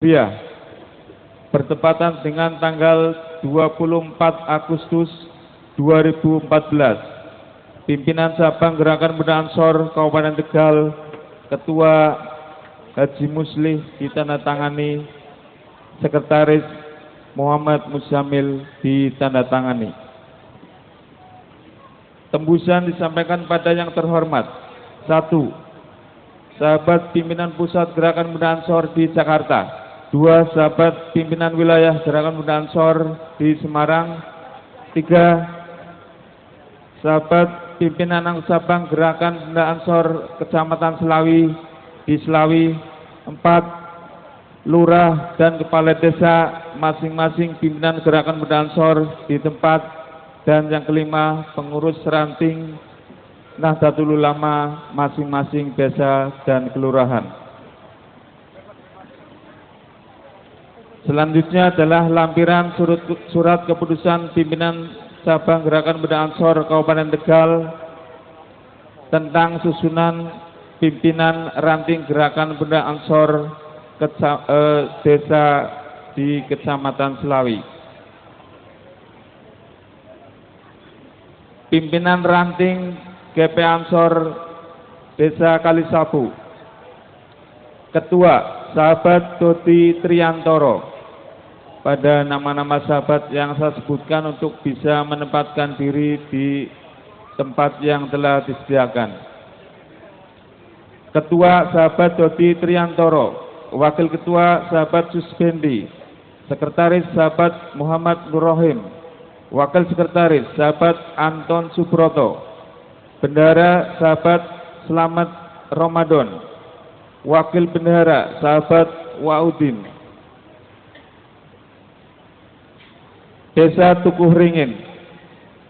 Ria, bertepatan dengan tanggal 24 Agustus 2014, pimpinan cabang Gerakan Muda Ansor Kabupaten Tegal, Ketua Haji Muslih ditandatangani, Sekretaris Muhammad Muzamil ditandatangani. Tembusan disampaikan pada yang terhormat. 1. Sahabat pimpinan Pusat Gerakan Muda Ansor di Jakarta. 2. Sahabat pimpinan wilayah Gerakan Muda Ansor di Semarang. 3. Sahabat pimpinan cabang Gerakan Muda Ansor Kecamatan Selawi di Selawi. 4. Lurah dan kepala desa masing-masing pimpinan Gerakan Muda Ansor di tempat. Dan yang kelima, pengurus ranting Nahdlatul Ulama masing-masing desa dan kelurahan. Selanjutnya adalah lampiran surat keputusan pimpinan cabang Gerakan Muda Ansor Kabupaten Tegal tentang susunan pimpinan ranting Gerakan Muda Ansor desa di Kecamatan Selawi. Pimpinan ranting GP Ansor Desa Kalisabu. Ketua sahabat Dodi Triantoro. Pada nama-nama sahabat yang saya sebutkan untuk bisa menempatkan diri di tempat yang telah disediakan. Ketua sahabat Dodi Triantoro, Wakil Ketua sahabat Susbendi, Sekretaris sahabat Muhammad Nurrohim, Wakil Sekretaris sahabat Anton Subroto, Bendahara sahabat Slamet Ramadan, Wakil Bendahara sahabat Waudin, Desa Tukuh Ringin,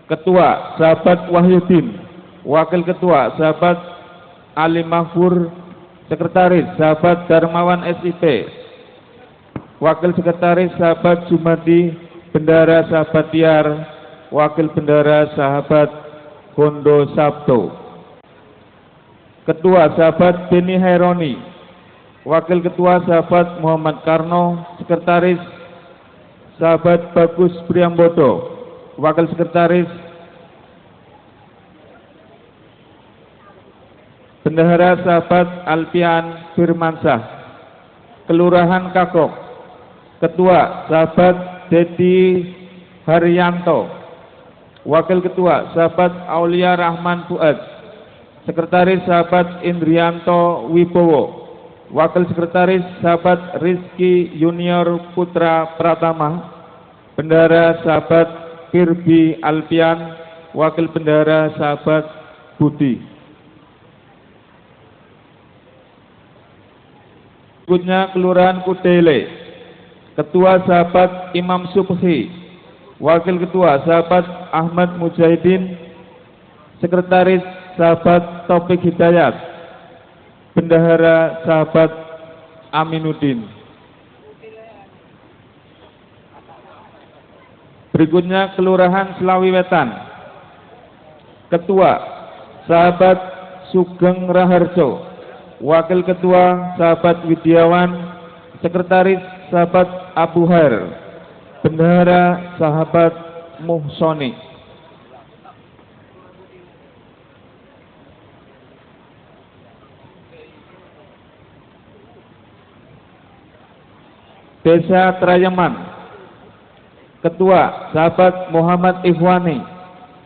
Ketua sahabat Wahyudin, Wakil Ketua sahabat Ali Mahfur, Sekretaris sahabat Darmawan SIP, Wakil Sekretaris sahabat Jumadi, Bendahara sahabat Tiar, Wakil Bendahara sahabat Gondo Sabto, Ketua sahabat Beni Heroni, Wakil Ketua sahabat Muhammad Karno, Sekretaris sahabat Bagus Priambodo, Wakil Sekretaris Bendahara sahabat Alpian Firmansyah, Kelurahan Kakok, Ketua sahabat Dedi Haryanto, Wakil Ketua sahabat Aulia Rahman Fuad, Sekretaris sahabat Indrianto Wibowo, Wakil Sekretaris sahabat Rizky Junior Putra Pratama, Bendahara sahabat Kirby Alpian, Wakil Bendahara sahabat Budi. Berikutnya Kelurahan Kudele, Ketua sahabat Imam Subhi, Wakil Ketua sahabat Ahmad Mujahidin, Sekretaris sahabat Taufik Hidayat, Bendahara sahabat Aminuddin. Berikutnya Kelurahan Selawi Wetan, Ketua sahabat Sugeng Raharjo, Wakil Ketua sahabat Widiawan, Sekretaris sahabat Abu Hair, Bendahara sahabat Muhsoni. Desa Trayeman, Ketua sahabat Muhammad Ikhwani,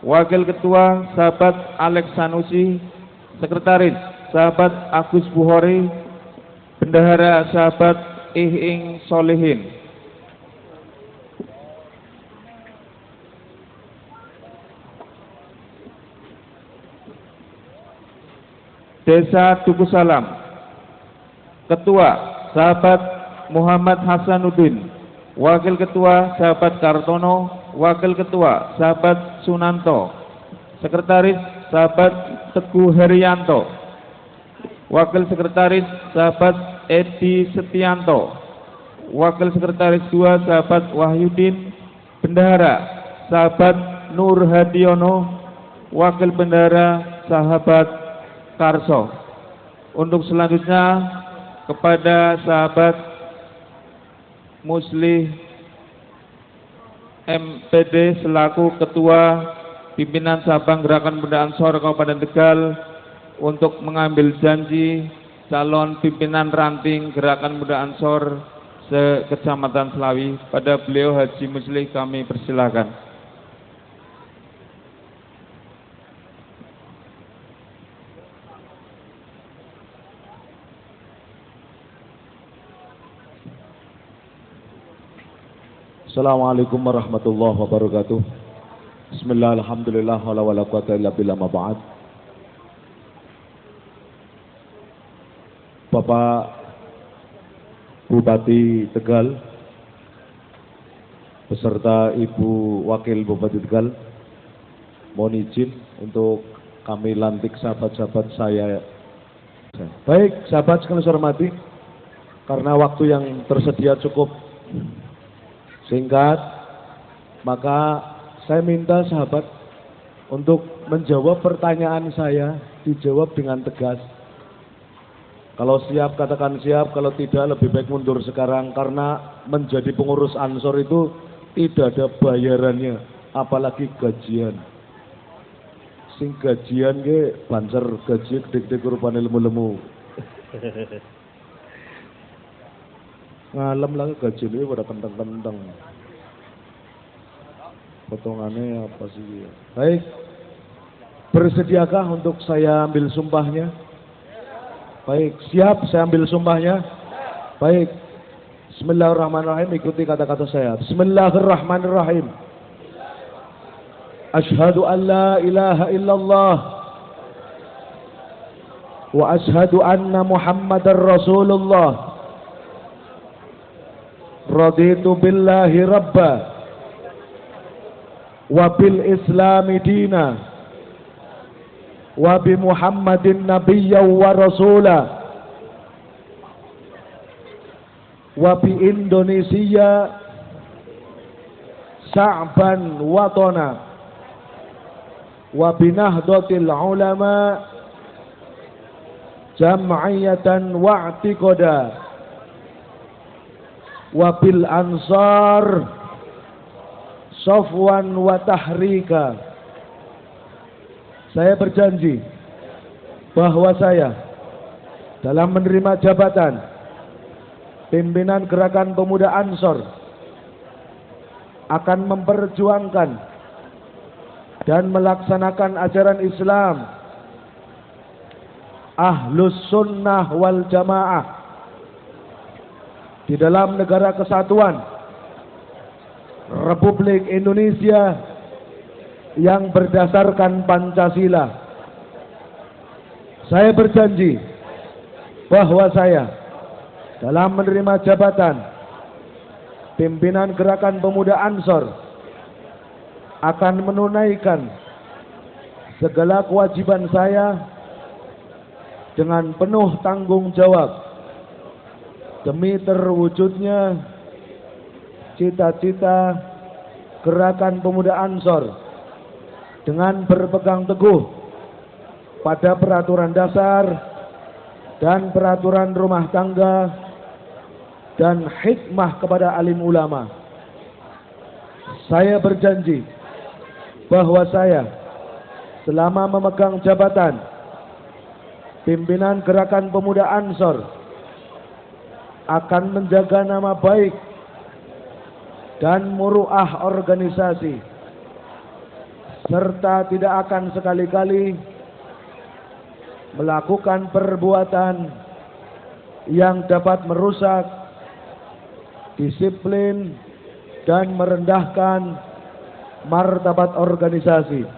Wakil Ketua sahabat Alex Sanusi, Sekretaris sahabat Agus Buhori, Bendahara sahabat Ihing Solihin. Desa Dukusalam, Ketua sahabat Muhammad Hasanuddin, Wakil Ketua sahabat Kartono, Wakil Ketua sahabat Sunanto, Sekretaris sahabat Teguh Herianto, Wakil Sekretaris sahabat Edi Setianto, Wakil Sekretaris 2 sahabat Wahyudin, Bendahara sahabat Nur Hadiono, Wakil Bendahara sahabat Karso. Untuk selanjutnya kepada sahabat Muslih MPD selaku Ketua Pimpinan Cabang Gerakan Pemuda Ansor Kabupaten Tegal untuk mengambil janji calon pimpinan ranting Gerakan Pemuda Ansor se-Kecamatan Selawi. Pada beliau Haji Muslih kami persilakan. Assalamualaikum warahmatullahi wabarakatuh. Bismillah, alhamdulillah, wala quwata illa billah, ma ba'd. Bapak Bupati Tegal beserta Ibu Wakil Bupati Tegal, mohon izin untuk kami lantik sahabat-sahabat saya. Baik, sahabat sekalian saya hormati, karena waktu yang tersedia cukup singkat, maka saya minta sahabat untuk menjawab pertanyaan saya, dijawab dengan tegas. Kalau siap katakan siap, kalau tidak lebih baik mundur sekarang, karena menjadi pengurus Ansor itu tidak ada bayarannya, apalagi gajian. Sing gajian ke banser gaji gede-gede kurban lemu-lemu. Ngalem lagi gaji ini pada kenteng-kenteng. Potongannya apa sih? Baik, bersediakah untuk saya ambil sumpahnya? Baik, siap saya ambil sumpahnya? Baik, bismillahirrahmanirrahim, ikuti kata-kata saya. Bismillahirrahmanirrahim. Asyhadu an la ilaha illallah wa asyhadu anna Muhammadar Rasulullah. Raditu billahi rabba wa bil islami dina wa bi Muhammadin nabiyya wa rasula wa bi Indonesia sa'ban watona wa bi nahdlatil ulama jam'iyatan wa'tiqada wabil ansar safwan wa tahrika. Saya berjanji bahwa saya dalam menerima jabatan pimpinan Gerakan Pemuda Ansor akan memperjuangkan dan melaksanakan ajaran Islam Ahlus Sunnah wal Jamaah di dalam negara kesatuan Republik Indonesia yang berdasarkan Pancasila. Saya berjanji bahwa saya dalam menerima jabatan pimpinan Gerakan Pemuda Ansor akan menunaikan segala kewajiban saya dengan penuh tanggung jawab demi terwujudnya cita-cita Gerakan Pemuda Ansor dengan berpegang teguh pada peraturan dasar dan peraturan rumah tangga dan hikmah kepada alim ulama. Saya berjanji bahwa saya selama memegang jabatan pimpinan Gerakan Pemuda Ansor akan menjaga nama baik dan muruah organisasi, serta tidak akan sekali-kali melakukan perbuatan yang dapat merusak disiplin dan merendahkan martabat organisasi.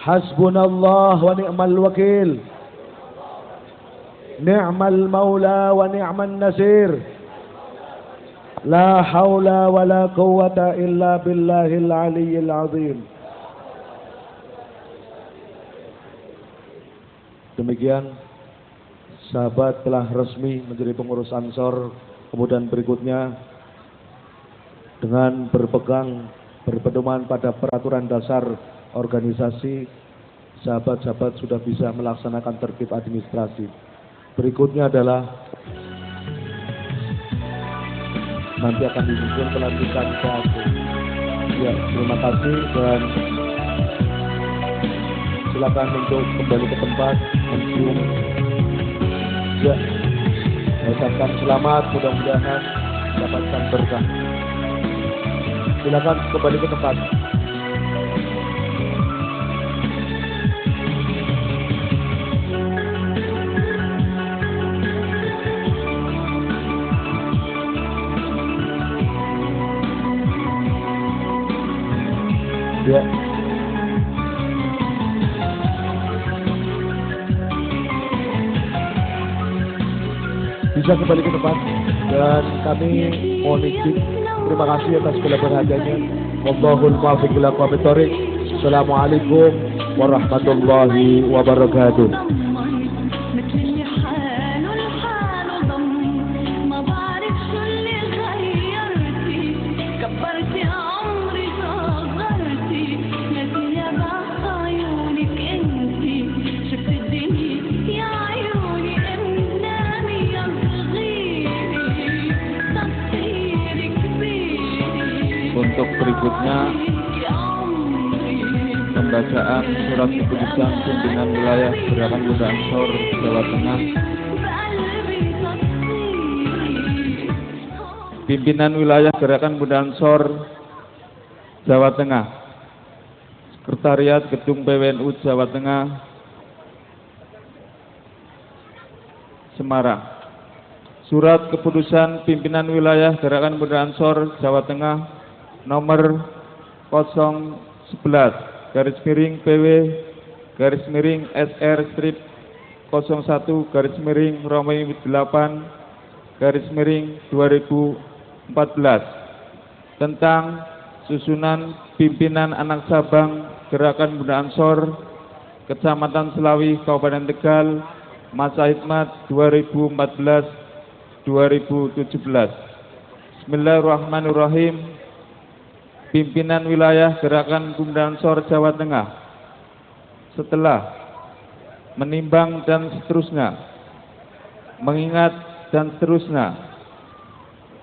Hasbunallah wa ni'mal wakil, ni'mal maula wa ni'man nasir, la haula wa la quwwata illa billahil aliyyil azim. Demikian sahabat telah resmi menjadi pengurus Ansor. Kemudian berikutnya dengan berpedoman pada peraturan dasar organisasi, sahabat-sahabat sudah bisa melaksanakan tertib administrasi. Berikutnya adalah nanti akan disusun pelantikan PAC. Ya, terima kasih dan silakan untuk kembali ke tempat mencium. Ya, saya ucapkan selamat, mudah-mudahan mendapatkan berkah. Silakan kembali ke tempat. Ya. Bisa kembali ke tempat dan kami mohon izin. Terima kasih atas segala perhatiannya. Wallahul muwaffiq ila aqwamit thoriq. Assalamualaikum warahmatullahi wabarakatuh. Untuk berikutnya pembacaan surat keputusan pimpinan wilayah Gerakan Pemuda Ansor Jawa Tengah. Pimpinan wilayah Gerakan Pemuda Ansor Jawa Tengah, Sekretariat Gedung PWNU Jawa Tengah, Semarang. Surat keputusan pimpinan wilayah Gerakan Pemuda Ansor Jawa Tengah nomor 0/PW/SR/01-Romawi 8/2014 tentang susunan pimpinan anak cabang Gerakan Pemuda Ansor Kecamatan Selawi, Kabupaten Tegal, masa hikmat 2014-2017. Bismillahirrahmanirrahim. Pimpinan wilayah Gerakan Pemuda Ansor Jawa Tengah setelah menimbang dan seterusnya, mengingat dan seterusnya,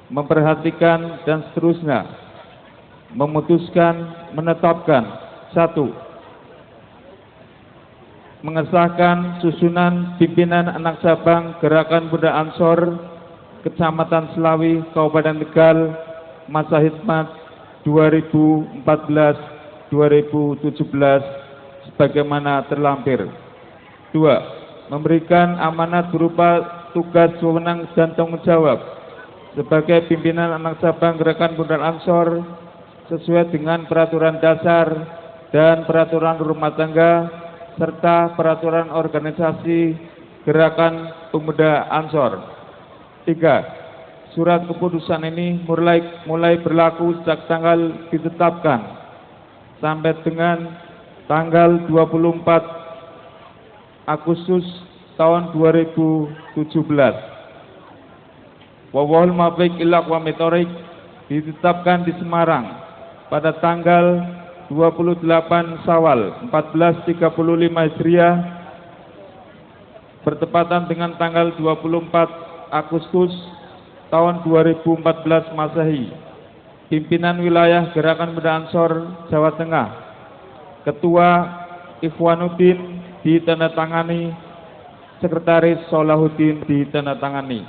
memperhatikan dan seterusnya, memutuskan, menetapkan. 1. Mengesahkan susunan pimpinan anak cabang Gerakan Pemuda Ansor Kecamatan Selawi, Kabupaten Tegal, masa hikmat 2014-2017 sebagaimana terlampir. 2. Memberikan amanat berupa tugas, wewenang dan tanggung jawab sebagai pimpinan anak cabang Gerakan Pemuda Ansor sesuai dengan peraturan dasar dan peraturan rumah tangga serta peraturan organisasi Gerakan Pemuda Ansor. 3. Surat keputusan ini mulai berlaku sejak tanggal ditetapkan sampai dengan tanggal 24 Agustus tahun 2017. Wallahul muwaffiq ila aqwamit thoriq ditetapkan di Semarang pada tanggal 28 Syawal 1435 Hijriah bertepatan dengan tanggal 24 Agustus tahun 2014 Masehi. Pimpinan wilayah Gerakan Pemuda Ansor Jawa Tengah, Ketua Ikhwanuddin ditandatangani, Sekretaris Solahuddin ditandatangani.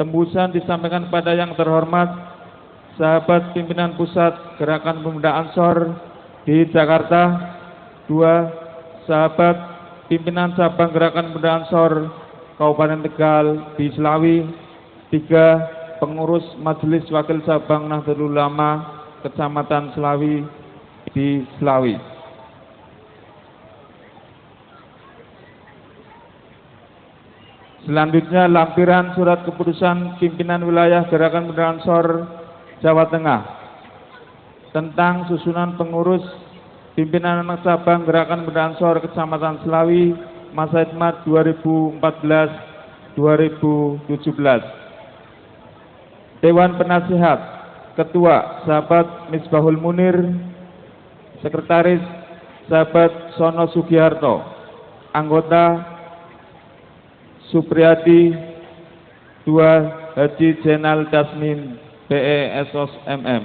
Tembusan disampaikan pada yang terhormat sahabat pimpinan pusat Gerakan Pemuda Ansor di Jakarta. 2. Sahabat pimpinan cabang Gerakan Pemuda Ansor Kabupaten Tegal di Selawi. 3. Pengurus Majelis Wakil Cabang Nahdlatul Ulama Kecamatan Selawi di Selawi. Selanjutnya lampiran surat keputusan pimpinan wilayah Gerakan Pemuda Ansor Jawa Tengah tentang susunan pengurus pimpinan anak cabang Gerakan Pemuda Ansor Kecamatan Selawi masa hikmat 2014-2017. Dewan Penasihat, Ketua sahabat Misbahul Munir, Sekretaris sahabat Sono Sugiharto, Anggota Supriyadi 2 Haji Jenal Dasmin PE MM.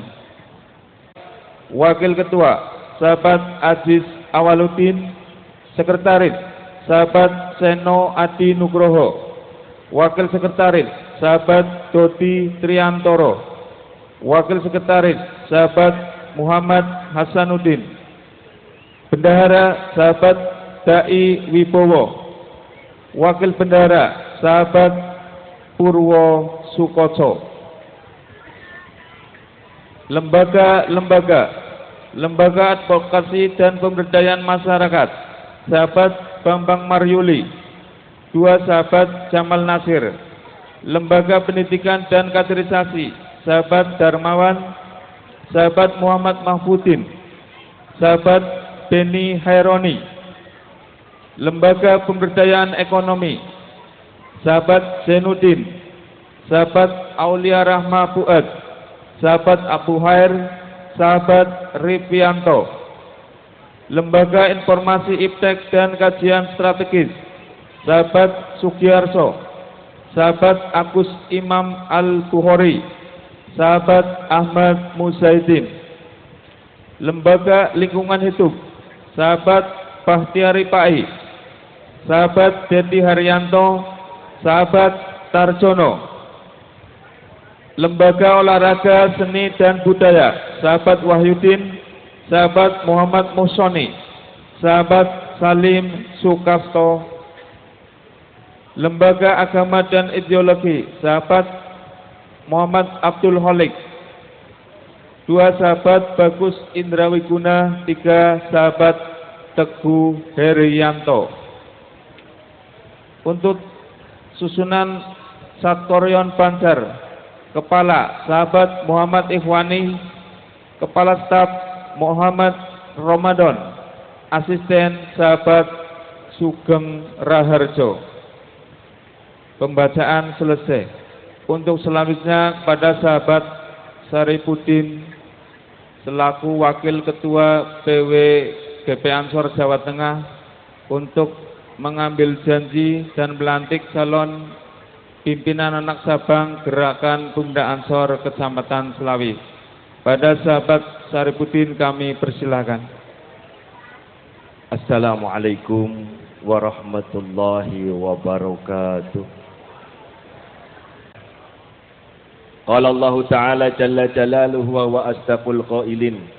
Wakil Ketua Sahabat Aziz Awaludin. Sekretaris Sahabat Seno Adi Nugroho. Wakil Sekretaris Sahabat Dodi Triantoro. Wakil Sekretaris Sahabat Muhammad Hasanuddin. Bendahara Sahabat Dai Wibowo. Wakil Bendahara Sahabat Purwo Sukoco. Lembaga Advokasi dan Pemberdayaan Masyarakat Sahabat Bambang Maryuli. 2 Sahabat Jamal Nasir. Lembaga Pendidikan dan Kaderisasi Sahabat Darmawan. Sahabat Muhammad Mahfudin. Sahabat Beni Haironi. Lembaga Pemberdayaan Ekonomi Sahabat Zainuddin. Sahabat Aulia Rahma Fuad. Sahabat Abu Hair. Sahabat Ripianto. Lembaga Informasi Iptek dan Kajian Strategis Sahabat Sugiarso. Sahabat Agus Imam Al-Bukhari. Sahabat Ahmad Muzaidin. Lembaga Lingkungan Hidup Sahabat Bahtiari Pai. Sahabat Dedi Haryanto. Sahabat Tarjono. Lembaga Olahraga Seni dan Budaya Sahabat Wahyudin. Sahabat Muhammad Musoni. Sahabat Salim Sukasto. Lembaga Agama dan Ideologi Sahabat Muhammad Abdul Holik. 2 Sahabat Bagus Indrawiguna. 3 Sahabat Teguh Herianto. Untuk susunan Satorion Banjar, Kepala Sahabat Muhammad Ikhwani. Kepala Staf Muhammad Ramadan. Asisten Sahabat Sugeng Raharjo. Pembacaan selesai. Untuk selanjutnya kepada Sahabat Saripudin selaku Wakil Ketua PW GP Ansor Jawa Tengah untuk mengambil janji dan melantik calon pimpinan anak Sabang Gerakan Pemuda Ansor Kecamatan Selawi. Pada Sahabat Saripudin kami persilakan. Assalamualaikum warahmatullahi wabarakatuh. Qala Allah Ta'ala jalla jalaluhu wa asdaqul qailin.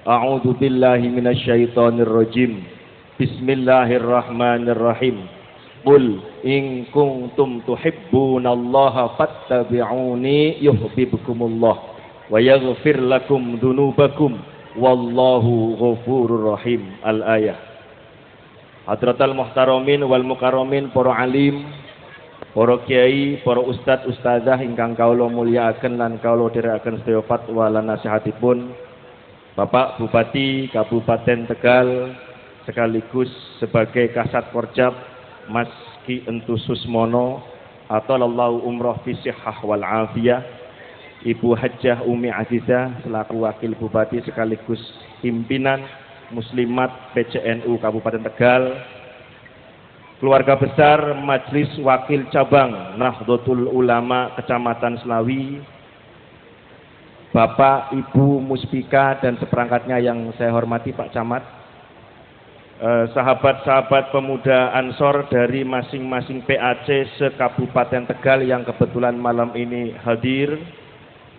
A'udzu billahi minasy syaithanir rajim. Bismillahirrahmanirrahim. Qul in kuntum tuhibbunallaha fattabi'uni yuhibbukumullah wa yaghfir lakum dzunubakum wallahu ghafurur rahim. Al-ayah. Hadratal muhtaramin wal mukarramin, para alim, para kiai, para ustad ustazah ingkang kawula mulyakaken lan kawula dherekaken sedaya fatwa lan nasihatipun Bapak Bupati Kabupaten Tegal sekaligus sebagai Kasat Porjab Mas Ki Entu Susmono atau Lallahu Umroh fi Sihhah wal Afiyah, Ibu Hajjah Umi Azizah selaku Wakil Bupati sekaligus pimpinan Muslimat PCNU Kabupaten Tegal, keluarga besar Majelis Wakil Cabang Nahdlatul Ulama Kecamatan Selawi, Bapak Ibu Muspika dan seperangkatnya yang saya hormati Pak Camat, sahabat-sahabat pemuda Ansor dari masing-masing PAC se-Kabupaten Tegal yang kebetulan malam ini hadir,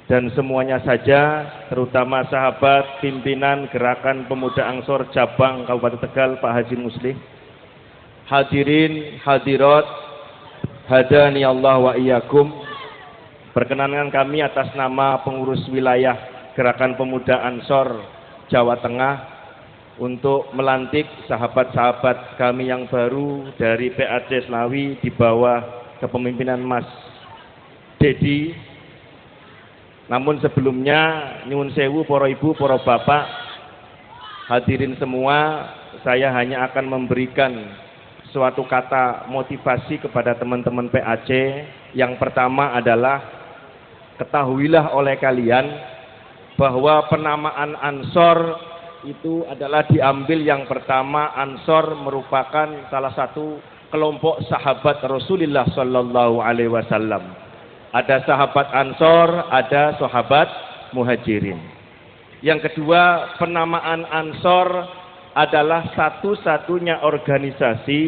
dan semuanya saja, terutama sahabat pimpinan Gerakan Pemuda Ansor Cabang Kabupaten Tegal Pak Haji Muslih, hadirin hadirat hadani Allah wa iyyakum. Perkenankan kami atas nama pengurus wilayah Gerakan Pemuda Ansor Jawa Tengah untuk melantik sahabat-sahabat kami yang baru dari PAC Selawi di bawah kepemimpinan Mas Dedi. Namun sebelumnya nyuwun sewu para ibu, para bapak, hadirin semua, saya hanya akan memberikan suatu kata motivasi kepada teman-teman PAC. Yang pertama adalah ketahuilah oleh kalian bahwa penamaan Ansor itu adalah diambil yang pertama, Ansor merupakan salah satu kelompok sahabat Rasulullah Sallallahu Alaihi Wasallam. Ada sahabat Ansor, ada sahabat Muhajirin. Yang kedua, penamaan Ansor adalah satu-satunya organisasi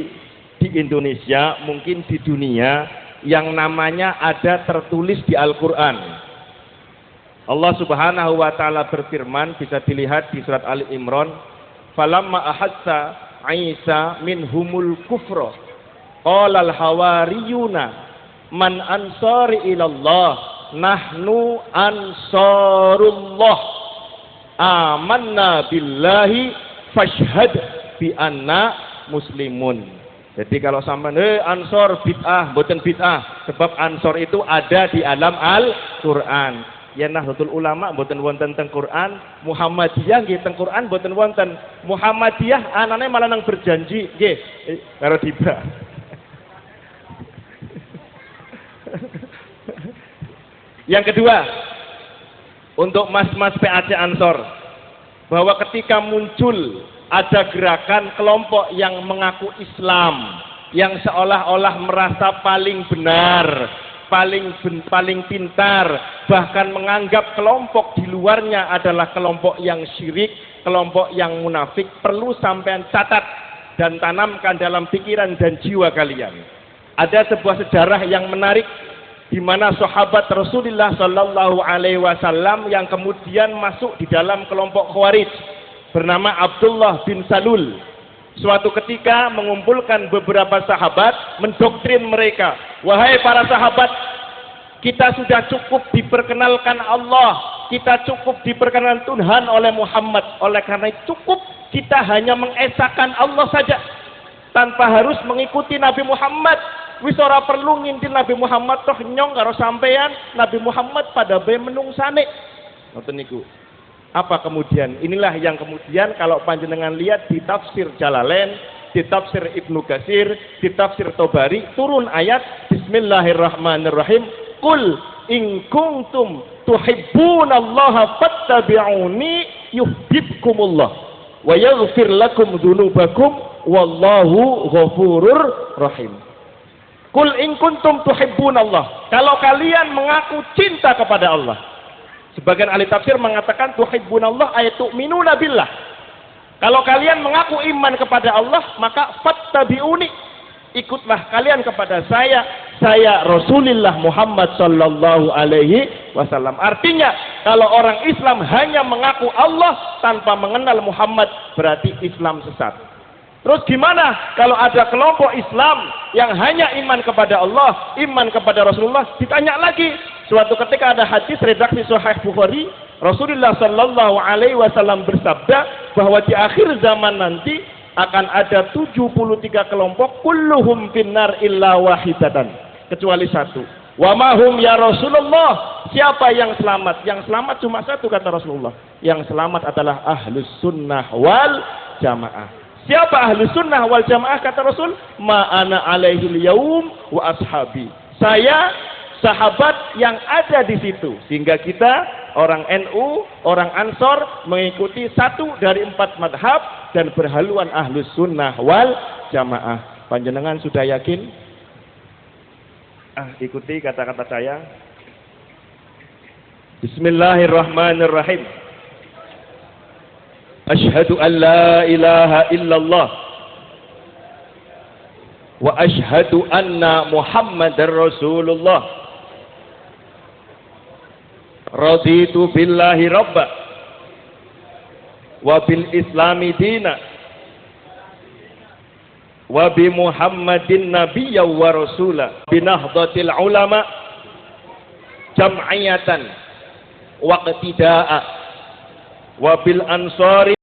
di Indonesia, mungkin di dunia, yang namanya ada tertulis di Al-Quran. Allah Subhanahu wa Ta'ala berfirman, bisa dilihat di surat Ali Imran, falamma ahassa Isa minhumul kufra qalal hawariyuna man ansari ilallah nahnu ansarullah amanna billahi fashhad bi anna muslimun. Jadi kalau sampai ansor bid'ah, mboten bid'ah, sebab ansor itu ada di alam Al-Qur'an. Ya Nahdlatul Ulama mboten wonten teng Quran, Muhammadiyah nggih teng Quran mboten wonten. Muhammadiyah anane malah nang berjanji nggih karo tiba. Yang kedua, untuk mas-mas PAC Ansor, bahwa ketika muncul ada gerakan kelompok yang mengaku Islam, yang seolah-olah merasa paling benar, paling pintar, bahkan menganggap kelompok di luarnya adalah kelompok yang syirik, kelompok yang munafik, perlu sampean catat dan tanamkan dalam pikiran dan jiwa kalian. Ada sebuah sejarah yang menarik di mana sahabat Rasulullah Shallallahu Alaihi Wasallam yang kemudian masuk di dalam kelompok Khawarij bernama Abdullah bin Salul. Suatu ketika mengumpulkan beberapa sahabat, mendoktrin mereka, wahai para sahabat, kita sudah cukup diperkenalkan Allah, kita cukup diperkenalkan Tuhan oleh Muhammad, oleh karena itu cukup kita hanya mengesahkan Allah saja tanpa harus mengikuti Nabi Muhammad. Wis ora perlu ngintil Nabi Muhammad toh nyong karo sampean, Nabi Muhammad pada bae menungsane. Ngoten niku. Apa kemudian? Inilah yang kemudian kalau panjenengan lihat di tafsir Jalalain, di tafsir Ibnu Katsir, di tafsir Tobari, turun ayat Bismillahirrahmanirrahim, Qul in kuntum tuhibbunallaha fattabi'uni yuhibbukumullah wa yaghfir lakum dzunubakum wallahu ghafurur rahim. Qul in kuntum tuhibbunallah. Kalau kalian mengaku cinta kepada Allah. Sebagian ahli tafsir mengatakan tuhibbunallah ayat tu'minuna billah. Kalau kalian mengaku iman kepada Allah, maka fattabi'uni. Ikutlah kalian kepada saya Rasulullah Muhammad sallallahu alaihi wasallam. Artinya, kalau orang Islam hanya mengaku Allah tanpa mengenal Muhammad, berarti Islam sesat. Terus gimana kalau ada kelompok Islam yang hanya iman kepada Allah, iman kepada Rasulullah? Ditanya lagi. Suatu ketika ada hadis redaksi Sahih Bukhari, Rasulullah Shallallahu Alaihi Wasallam bersabda bahwa di akhir zaman nanti akan ada 73 kelompok, kulluhum finnar illa wahidatan, kecuali satu. Wa mahum ya Rasulullah, siapa yang selamat? Yang selamat cuma satu, kata Rasulullah. Yang selamat adalah ahlus sunnah wal jamaah. Siapa ahlus sunnah wal jamaah? Kata Rasul, ma'ana alaihil yaum wa ashabi. Saya sahabat yang ada di situ, sehingga kita orang NU, orang Ansor mengikuti satu dari 4 madhab dan berhaluan ahlus sunnah wal jamaah. Panjenengan sudah yakin? Ikuti kata-kata saya. Bismillahirrahmanirrahim. Asyhadu an la ilaha illallah wa asyhadu anna Muhammadar Rasulullah. Raditu billahi rabba wa bil islami dina wa bi Muhammadin nabiyya wa rasula bi nahdlatil ulama jam'iyatan wa qtida'a wa bil ansari